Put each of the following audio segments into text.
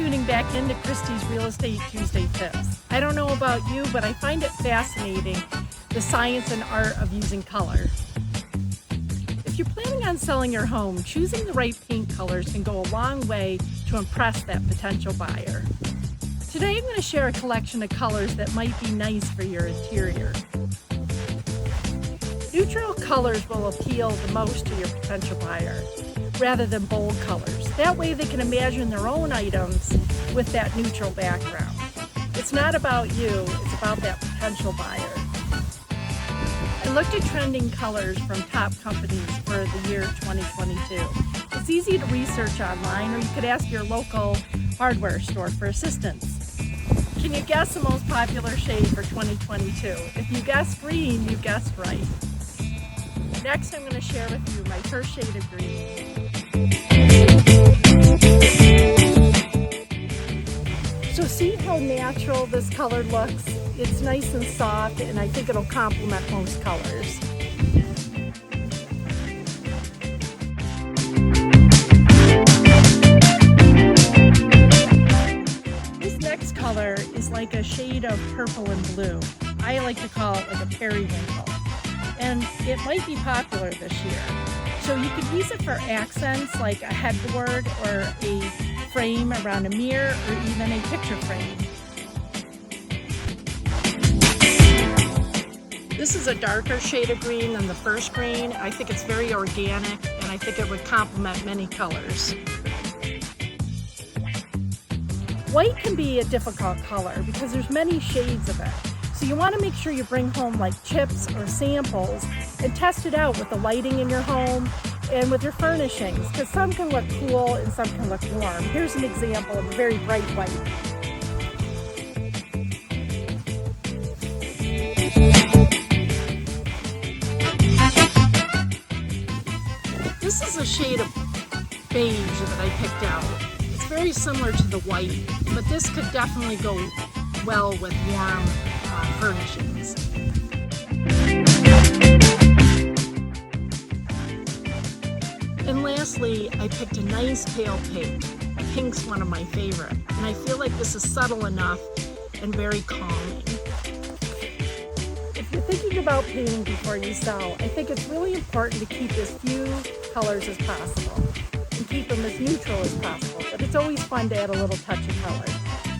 tuning back into Christy's Real Estate Tuesday Tips. I don't know about you, but I find it fascinating, the science and art of using color. If you're planning on selling your home, choosing the right paint colors can go a long way to impress that potential buyer. Today I'm going to share a collection of colors that might be nice for your interior. Neutral colors will appeal the most to your potential buyer, rather than bold colors. That way they can imagine their own items with that neutral background. It's not about you, it's about that potential buyer. I looked at trending colors from top companies for the year 2022. It's easy to research online, or you could ask your local hardware store for assistance. Can you guess the most popular shade for 2022? If you guessed green, you guessed right. Next, I'm going to share with you my first shade of green. So see how natural this color looks? It's nice and soft, and I think it'll complement most colors. This next color is like a shade of purple and blue. I like to call it like a periwinkle. And it might be popular this year. So you could use it for accents like a headboard or a frame around a mirror or even a picture frame. This is a darker shade of green than the first green. I think it's very organic, and I think it would complement many colors. White can be a difficult color because there's many shades of it. So you want to make sure you bring home like chips or samples and test it out with the lighting in your home and with your furnishings, because some can look cool and some can look warm. Here's an example of a very bright white. This is a shade of beige that I picked out. It's very similar to the white, but this could definitely go well with warm furnishings. And lastly, I picked a nice pale pink. Pink's one of my favorite, and I feel like this is subtle enough and very calming. If you're thinking about painting before you sell, I think it's really important to keep as few colors as possible and keep them as neutral as possible, but it's always fun to add a little touch of color.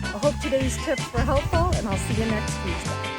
I hope today's tips were helpful, and I'll see you next Tuesday.